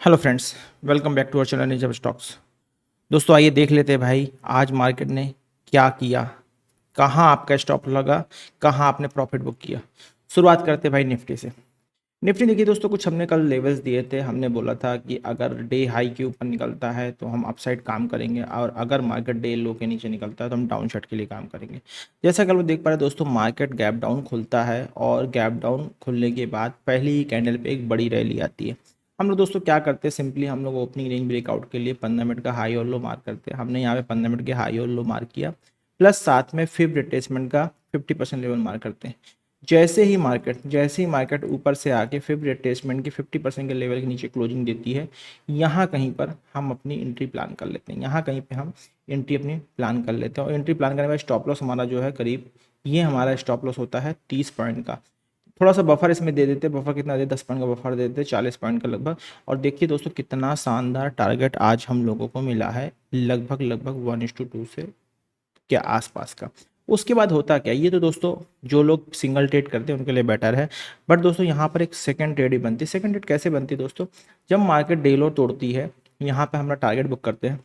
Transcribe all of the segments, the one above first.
Hello friends, welcome back to our channel निजम stocks. दोस्तों आइए देख लेते हैं भाई आज मार्केट ने क्या किया, कहाँ आपका स्टॉप लगा, कहाँ आपने प्रॉफिट बुक किया। शुरुआत करते हैं भाई निफ्टी से। निफ्टी देखिए दोस्तों, कुछ हमने कल लेवल्स दिए थे। हमने बोला था कि अगर डे हाई के ऊपर निकलता है तो हम अपसाइड काम करेंगे और अगर मार्केट डे लो के नीचे निकलता है तो हम डाउन साइड के लिए काम करेंगे। जैसा कल वो देख पा रहे हैं दोस्तों, मार्केट गैप डाउन खुलता है और गैप डाउन खुलने के बाद पहली ही कैंडल पे एक बड़ी रैली आती है। हम लोग दोस्तों क्या करते हैं, सिंपली हम लोग ओपनिंग रेंज ब्रेकआउट के लिए 15 मिनट का हाई और लो मार्क करते हैं। हमने यहाँ पे 15 मिनट के हाई और लो मार्क किया, प्लस साथ में फिफ्थ रिट्रेसमेंट का 50% लेवल मार्क करते हैं। जैसे ही मार्केट ऊपर से आके फिफ्थ रिट्रेसमेंट के 50% के लेवल के नीचे क्लोजिंग देती है, यहाँ कहीं पर हम अपनी एंट्री प्लान कर लेते हैं। यहाँ कहीं पे हम एंट्री अपनी प्लान कर लेते हैं और एंट्री प्लान करने के बाद स्टॉप लॉस हमारा जो है करीब, ये हमारा स्टॉप लॉस होता है 30 पॉइंट का। थोड़ा सा बफर इसमें दे देते हैं। बफर कितना दे, 10 पॉइंट का बफर दे देते हैं, 40 पॉइंट का लगभग। और देखिए दोस्तों कितना शानदार टारगेट आज हम लोगों को मिला है, लगभग लगभग 1:2 से के आसपास का। उसके बाद होता क्या, ये तो दोस्तों जो लोग सिंगल ट्रेड करते हैं उनके लिए बेटर है। बट दोस्तों यहाँ पर एक सेकंड ट्रेड ही बनती है। सेकंड ट्रेड कैसे बनती है दोस्तों, जब मार्केट डे लो तोड़ती है, यहाँ पे हम टारगेट बुक करते हैं।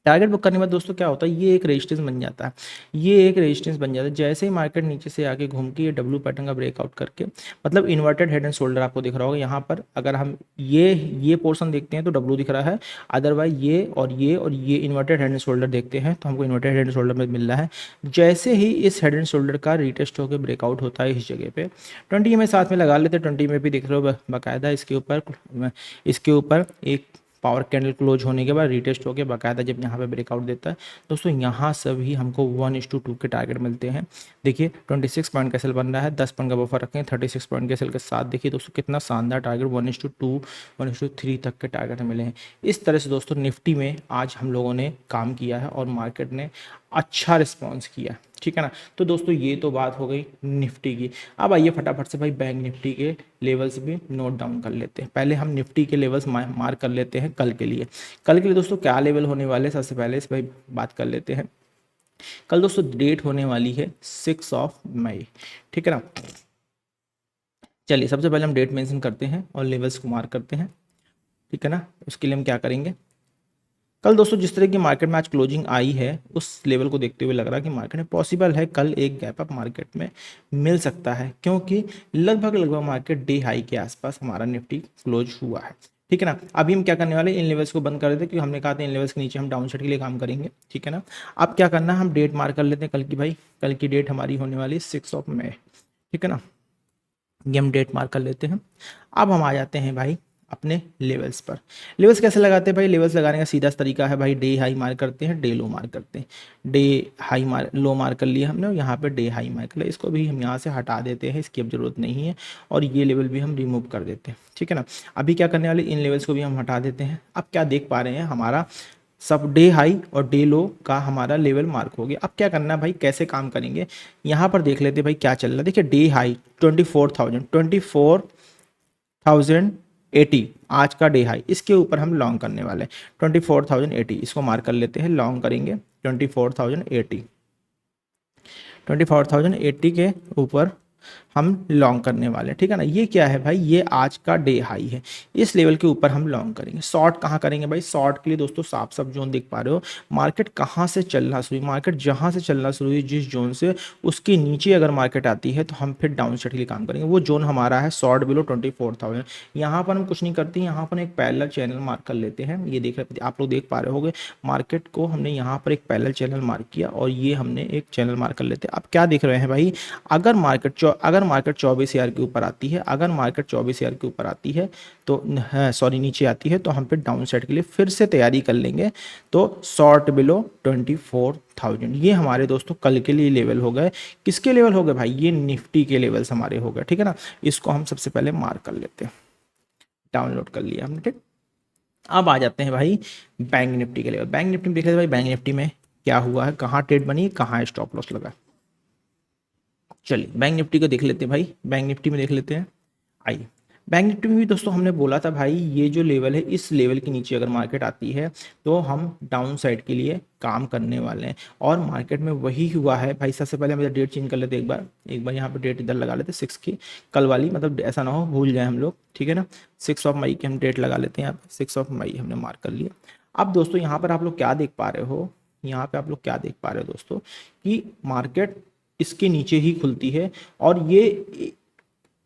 टारगेट बुक करने के बाद दोस्तों क्या होता है, ये एक रेजिस्टेंस बन जाता है। ये एक रेजिस्टेंस बन जाता है जैसे ही मार्केट नीचे से आके घूम के ये डब्ल्यू पैटर्न का ब्रेकआउट करके, मतलब इन्वर्टेड हेड एंड शोल्डर आपको दिख रहा होगा यहाँ पर। अगर हम ये पोर्शन देखते हैं तो डब्ल्यू दिख रहा है, अदरवाइज ये इन्वर्टेड हेड एंड शोल्डर देखते हैं तो हमको इन्वर्टेड हेड एंड शोल्डर में मिल रहा है। जैसे ही इस हेड एंड शोल्डर का रिटेस्ट होकर ब्रेकआउट होता है इस जगह पे, 20 में साथ में लगा लेते हैं। 20 में भी दिख रहे हो बाकायदा इसके ऊपर एक पावर कैंडल क्लोज होने के बाद रिटेस्ट होकर बाकायदा जब यहाँ पे ब्रेकआउट देता है दोस्तों, यहाँ सभी हमको 1:2 के टारगेट मिलते हैं। देखिए 26 पॉइंट का सेल बन रहा है, 10 पॉइंट का बफर रखें, 36 पॉइंट के सेल के साथ देखिए दोस्तों कितना शानदार टारगेट 1:2 1:3 तक के टारगेट मिले हैं। इस तरह से दोस्तों निफ्टी में आज हम लोगों ने काम किया है और मार्केट ने अच्छा रिस्पॉन्स किया, ठीक है ना। तो दोस्तों ये तो बात हो गई निफ्टी की। अब आइए फटाफट से भाई बैंक निफ्टी के लेवल्स भी नोट डाउन कर लेते हैं। पहले हम निफ्टी के लेवल्स मार्क कर लेते हैं कल के लिए। कल के लिए दोस्तों क्या लेवल होने वाले हैं, सबसे पहले इस भाई बात कर लेते हैं। कल दोस्तों डेट होने वाली है 6 मई, ठीक है ना। चलिए सबसे पहले हम डेट मेंशन करते हैं और लेवल्स को मार्क करते हैं, ठीक है ना। उसके लिए हम क्या करेंगे, कल दोस्तों जिस तरह की मार्केट में आज क्लोजिंग आई है उस लेवल को देखते हुए लग रहा है कि मार्केट में पॉसिबल है कल एक गैप अप मार्केट में मिल सकता है, क्योंकि लगभग लगभग मार्केट डे हाई के आसपास हमारा निफ्टी क्लोज हुआ है, ठीक है ना। अभी हम क्या करने वाले, इन लेवल्स को बंद कर देते हैं क्योंकि हमने कहा था इन लेवल्स के नीचे हम डाउन साइड के लिए काम करेंगे, ठीक है ना। अब क्या करना है, हम डेट मार्क कर लेते हैं कल की भाई। कल की डेट हमारी होने वाली 6 मई, ठीक है ना। ये हम डेट मार्क कर लेते हैं। अब हम आ जाते हैं भाई अपने लेवल्स पर। लेवल्स कैसे लगाते हैं भाई, लेवल्स लगाने का सीधा तरीका है भाई, डे हाई मार्क करते हैं, डे लो मार्क करते हैं। डे हाई मार्क लो मार्क कर लिया हमने, यहाँ पे डे हाई मार्क कर लिया। इसको भी हम यहाँ से हटा देते हैं, इसकी अब जरूरत नहीं है। और ये लेवल भी हम रिमूव कर देते हैं, ठीक है ना। अभी क्या करने वाले, इन लेवल्स को भी हम हटा देते हैं। अब क्या देख पा रहे हैं, हमारा सब डे हाई और डे लो का हमारा लेवल मार्क हो गया। अब क्या करना है भाई, कैसे काम करेंगे, यहाँ पर देख लेते हैं भाई क्या चल रहा है। देखिए डे हाई 24,080 आज का डे हाई, इसके ऊपर हम लॉन्ग करने वाले हैं 24,080। इसको मार्क कर लेते हैं, लॉन्ग करेंगे 24,080। 24,080 के ऊपर हम लॉन्ग करने वाले हैं, ठीक है ना। ये क्या है भाई, ये आज का डे हाई है, इस लेवल के ऊपर हम लॉन्ग करेंगे। शॉर्ट कहाँ करेंगे भाई, शॉर्ट के लिए दोस्तों साफ साफ जोन देख पा रहे हो, मार्केट कहाँ से चलना शुरू हुई, मार्केट जहाँ से चलना शुरू हुई जिस जोन से, उसके नीचे अगर मार्केट आती है तो हम फिर डाउन साइड के लिए काम करेंगे। वो जोन हमारा है शॉर्ट बिलो 24,000। यहाँ पर हम कुछ नहीं करते, यहाँ पर एक पैरेलल चैनल मार्क कर लेते हैं। ये देख रहे आप लोग देख पा रहे होंगे, मार्केट को हमने यहाँ पर एक पैरेलल चैनल मार्क किया और ये हमने एक चैनल मार्क कर लेते हैं। अब क्या देख रहे हैं भाई, अगर मार्केट 24,000 के ऊपर आती है, अगर मार्केट 24,000 के ऊपर आती है तो सॉरी नीचे आती है तो हम फिर डाउन साइड के लिए फिर से तैयारी कर लेंगे। तो शॉर्ट बिलो 24,000 ये हमारे दोस्तों कल के लिए लेवल हो गए। किसके लेवल हो गए भाई, ये निफ्टी के लेवल्स हमारे हो गए, ठीक है ना। इसको हम सबसे पहले मार्क कर लेते हैं, डाउनलोड कर लिया हमने, ठीक। अब आ जाते हैं भाई बैंक निफ्टी के लेवल। बैंक निफ्टी में देख लेते हैं भाई, बैंक निफ्टी में क्या हुआ है, कहाँ ट्रेड बनी, कहाँ स्टॉप लॉस लगा। चलिए बैंक निफ्टी को देख लेते हैं भाई, बैंक निफ्टी में देख लेते हैं। आइए बैंक निफ्टी में भी दोस्तों हमने बोला था भाई ये जो लेवल है इस लेवल के नीचे अगर मार्केट आती है तो हम डाउन साइड के लिए काम करने वाले हैं, और मार्केट में वही हुआ है भाई। सबसे पहले हम डेट चेंज कर लेते हैं, एक बार यहाँ पे डेट इधर लगा लेते हैं 6 की, कल वाली, मतलब ऐसा ना हो भूल जाए हम लोग, ठीक है ना। 6 मई की हम डेट लगा लेते हैं, यहाँ पे 6 मई हमने मार्क कर लिया। अब दोस्तों यहाँ पर आप लोग क्या देख पा रहे हो, यहाँ पे आप लोग क्या देख पा रहे हो दोस्तों कि मार्केट इसके नीचे ही खुलती है, और ये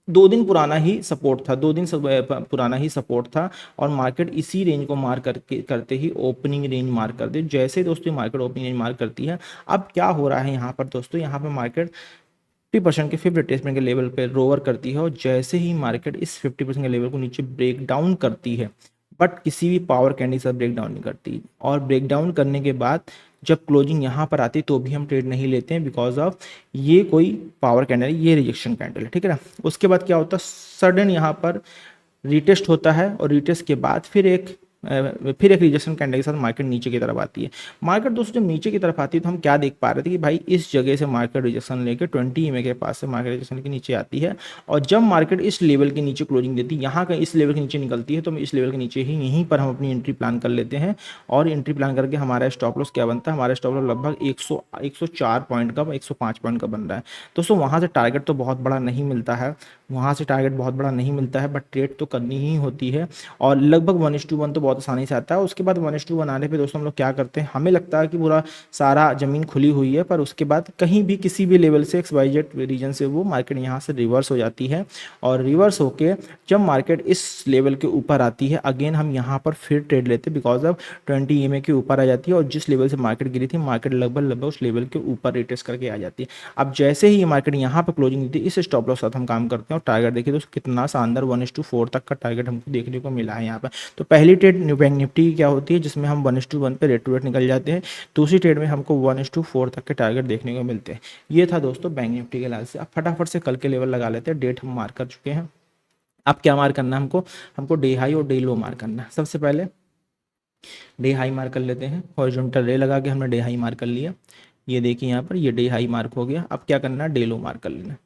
2 दिन पुराना ही सपोर्ट था, 2 दिन पुराना ही सपोर्ट था, और मार्केट इसी रेंज को मार करके करते ही ओपनिंग रेंज मार कर दे। जैसे दोस्तों मार्केट ओपनिंग रेंज मार करती है, अब क्या हो रहा है यहाँ पर दोस्तों, यहाँ पर मार्केट 50% के 50 रिट्रेसमेंट के लेवल पे रोवर करती है, और जैसे ही मार्केट इस 50% के लेवल को नीचे ब्रेक डाउन करती है, बट किसी भी पावर कैंडी से ब्रेक डाउन नहीं करती, और ब्रेक डाउन करने के बाद जब क्लोजिंग यहाँ पर आती है तो भी हम ट्रेड नहीं लेते हैं, बिकॉज ऑफ ये कोई पावर कैंडल है, ये रिजेक्शन कैंडल है, ठीक है ना। उसके बाद क्या होता है, सडन यहाँ पर रिटेस्ट होता है, और रिटेस्ट के बाद फिर एक रिजेक्शन कैंडल के साथ मार्केट नीचे की तरफ आती है। मार्केट दोस्तों जब नीचे की तरफ आती है तो हम क्या देख पा रहे थे कि भाई इस जगह से मार्केट रिजेक्शन लेके 20 EMA के पास से मार्केट रिजेक्शन के नीचे आती है, और जब मार्केट इस लेवल के नीचे क्लोजिंग देती है, यहाँ का इस लेवल के नीचे निकलती है, तो इस लेवल के नीचे ही यहीं पर हम अपनी एंट्री प्लान कर लेते हैं, और एंट्री प्लान करके हमारा स्टॉप लॉस क्या बनता है, हमारा स्टॉप लॉस लगभग 104 पॉइंट का, 105 पॉइंट का बन रहा है दोस्तों। वहाँ से टारगेट तो बहुत बड़ा नहीं मिलता है, वहाँ से टारगेट बहुत बड़ा नहीं मिलता है, बट ट्रेड तो करनी ही होती है, और लगभग 1:1 तो बहुत आसानी से आता है। उसके बाद 1:1 आने पे दोस्तों हम लोग क्या करते हैं, हमें लगता है कि पूरा सारा ज़मीन खुली हुई है, पर उसके बाद कहीं भी किसी भी लेवल से XYZ रीजन से वो मार्केट यहाँ से रिवर्स हो जाती है, और रिवर्स होके जब मार्केट इस लेवल के ऊपर आती है, अगेन हम यहाँ पर फिर ट्रेड लेते हैं, बिकॉज ऑफ 20 EMA के ऊपर आ जाती है, और जिस लेवल से मार्केट गिरी थी, मार्केट लगभग उस लेवल के ऊपर रिटेस्ट करके आ जाती है। अब जैसे ही मार्केट यहाँ पर क्लोजिंग देती है, इस स्टॉप लॉस साथ हम काम करते हैं, और टारगेट देखिए दोस्तों कितना शानदार 1:4 तक का टारगेट हमको देखने को मिला है यहाँ पर। तो पहली ट्रेड बैंक निफ्टी की क्या होती है, जिसमें हम 1:1 पे रेट टू रेट निकल जाते हैं, दूसरी ट्रेड में हमको 1:4 तक के टारगेट देखने को मिलते हैं। ये था दोस्तों बैंक निफ्टी के लाल से। अब फटाफट से कल के लेवल लगा लेते हैं, डेट हम मार्क कर चुके हैं। अब क्या मार्क करना है हमको डे हाई और डे लो मार्क करना है। सबसे पहले डे हाई मार्क कर लेते हैं, हॉरिजॉन्टल रे लगा के हमने डे हाई मार्क कर लिया, ये देखिए यहाँ पर ये डे हाई मार्क हो गया। अब क्या करना है, डे लो मार्क कर लेना,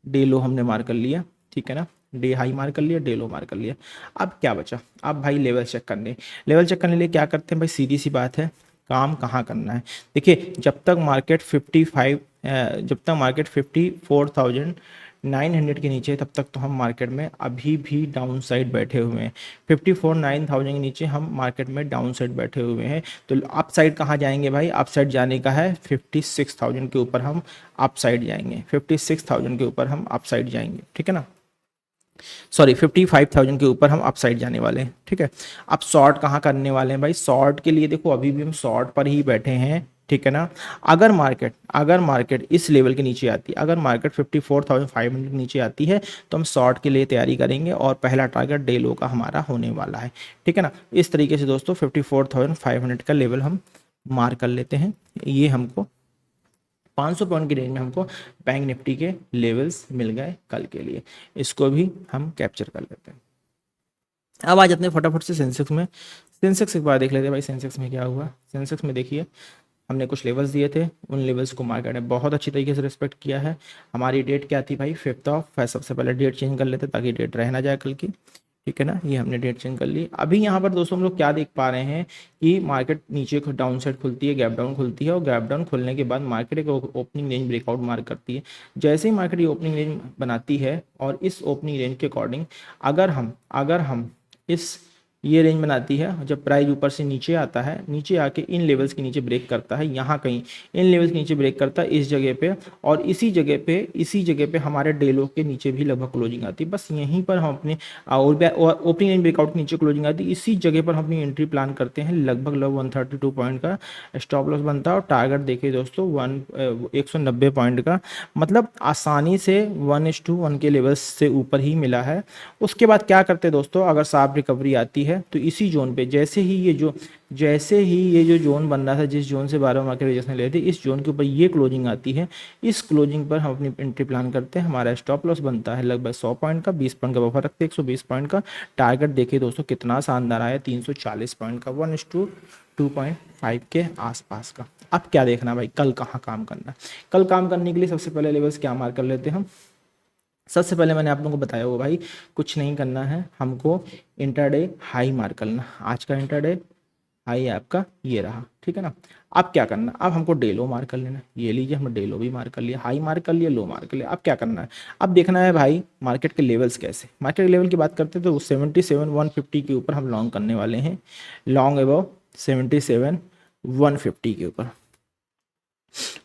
डे लो हमने मार्क कर लिया, ठीक है ना, डे हाई मार्क कर लिया, डे लो मार्क कर लिया। अब क्या बचा, अब भाई लेवल चेक करने, लेवल चेक करने के लिए क्या करते हैं भाई, सीधी सी बात है, काम कहाँ करना है। देखिए जब तक मार्केट 54,900 के नीचे है, तब तक तो हम मार्केट में अभी भी डाउन साइड बैठे हुए हैं। 54,900 के नीचे हम मार्केट में डाउन साइड बैठे हुए हैं। तो अप साइड कहाँ जाएंगे भाई, अप साइड जाने का है 56,000 के ऊपर हम अप साइड जाएंगे, 56,000 के ऊपर हम अप साइड जाएंगे, ठीक है ना, सॉरी 55,000 के ऊपर हम अपसाइड जाने वाले हैं, ठीक है। अब शॉर्ट कहाँ करने वाले हैं भाई, शॉर्ट के लिए देखो अभी भी हम शॉर्ट पर ही बैठे हैं, ठीक है ना। अगर मार्केट इस लेवल के नीचे आती है, अगर मार्केट 54,500 के नीचे आती है, तो हम शॉर्ट के लिए तैयारी करेंगे, और पहला टारगेट डे लो का हमारा होने वाला है, ठीक है ना। इस तरीके से दोस्तों 54,500 का लेवल हम मार्क कर लेते हैं। ये हमको 500 पॉइंट की रेंज में हमको बैंक निफ्टी के लेवल्स मिल गए कल के लिए, इसको भी हम कैप्चर कर लेते हैं। अब आ जाते हैं फटाफट से सेंसेक्स में। सेंसेक्स एक बार देख लेते हैं भाई, सेंसेक्स में क्या हुआ। सेंसेक्स में देखिए हमने कुछ लेवल्स दिए थे, उन लेवल्स को मार्केट ने बहुत अच्छी तरीके से रिस्पेक्ट किया है। हमारी डेट क्या थी भाई, 5 सबसे पहले डेट चेंज कर लेते ताकि डेट रह ना जाए कल की, ठीक है ना। ये हमने डेट चेंज कर ली। अभी यहाँ पर दोस्तों हम लोग क्या देख पा रहे हैं कि मार्केट नीचे डाउन साइड खुलती है, गैप डाउन खुलती है, और गैप डाउन खुलने के बाद मार्केट एक ओपनिंग रेंज ब्रेकआउट मार्क करती है। जैसे ही मार्केट ये ओपनिंग रेंज बनाती है, और इस ओपनिंग रेंज के अकॉर्डिंग अगर हम इस ये रेंज बनाती है, जब प्राइस ऊपर से नीचे आता है, नीचे आके इन लेवल्स के नीचे ब्रेक करता है, यहाँ कहीं इन लेवल्स के नीचे ब्रेक करता है इस जगह पे, और इसी जगह पे हमारे डे लो के नीचे भी लगभग क्लोजिंग आती है। बस यहीं पर हम अपने ओपनिंग रेंज ब्रेकआउट के नीचे क्लोजिंग आती है, इसी जगह पर हम अपनी एंट्री प्लान करते हैं। लगभग 132 पॉइंट का स्टॉप लॉस बनता है, और टारगेट देखिए दोस्तों 190 पॉइंट का, मतलब आसानी से 1:1 के लेवल्स से ऊपर ही मिला है। उसके बाद क्या करते हैं दोस्तों, अगर शार्प रिकवरी आती है तो इसी जोन पे जैसे ही ये जो जोन बन रहा था, जिस जोन से 12 मार्केट रिजेक्शन ले रहे थे, इस जोन के ऊपर ये क्लोजिंग आती है, इस क्लोजिंग पर हम अपनी एंट्री प्लान करते हैं। हमारा स्टॉप लॉस बनता है लगभग 100 पॉइंट का, 20 पॉइंट का बफर रखते हैं, 120 पॉइंट का। टारगेट देखिए दोस्तों कितना शानदार आया, 340 पॉइंट का, 1:2.5 के आसपास का। अब क्या देखना भाई, कल कहाँ काम करना है। कल काम करने के लिए सबसे पहले लेवल्स क्या मार्क कर लेते हैं हम, सबसे पहले मैंने आप लोगों को बताया हुआ भाई, कुछ नहीं करना है हमको, इंटरडे हाई मार्क करना। आज का इंटरडे हाई आपका ये रहा, ठीक है ना। अब क्या करना, अब हमको डे लो मार्क कर लेना है। ये लीजिए, हमने डे लो भी मार्क कर लिया, हाई मार्क कर लिया, लो मार्क कर लिया। अब क्या करना है, अब देखना है भाई मार्केट के लेवल्स कैसे। मार्केट के लेवल की बात करते हैं तो 77,150 के ऊपर हम लॉन्ग करने वाले हैं, लॉन्ग अबव 77,150 के ऊपर,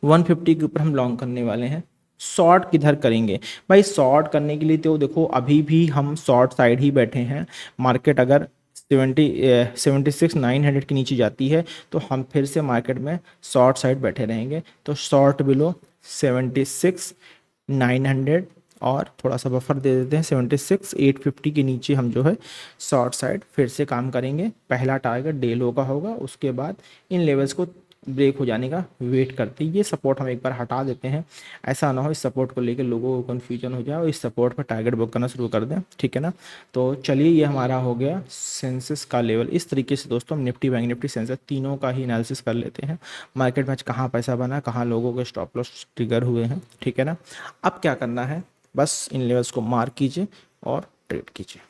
150 के ऊपर हम लॉन्ग करने वाले हैं। शॉर्ट किधर करेंगे भाई, शॉर्ट करने के लिए तो देखो अभी भी हम शॉर्ट साइड ही बैठे हैं। मार्केट अगर 76,900 के नीचे जाती है तो हम फिर से मार्केट में शॉर्ट साइड बैठे रहेंगे। तो शॉर्ट बिलो 76,900 और थोड़ा सा बफर दे देते हैं 76,850 के नीचे हम जो है शॉर्ट साइड फिर से काम करेंगे। पहला टारगेट डे लो का होगा, उसके बाद इन लेवल्स को ब्रेक हो जाने का वेट करते हैं। ये सपोर्ट हम एक बार हटा देते हैं, ऐसा ना हो इस सपोर्ट को लेकर लोगों को कन्फ्यूजन हो जाए और इस सपोर्ट पर टारगेट बुक करना शुरू कर दें, ठीक है ना। तो चलिए, ये हमारा हो गया सेंसेस का लेवल। इस तरीके से दोस्तों हम निफ्टी, बैंक निफ्टी, सेंसेस तीनों का ही एनालिसिस कर लेते हैं। मार्केट में आज कहाँ पैसा बना, कहाँ लोगों के स्टॉप लॉस ट्रिगर हुए हैं, ठीक है ना। अब क्या करना है, बस इन लेवल्स को मार्क कीजिए और ट्रेड कीजिए।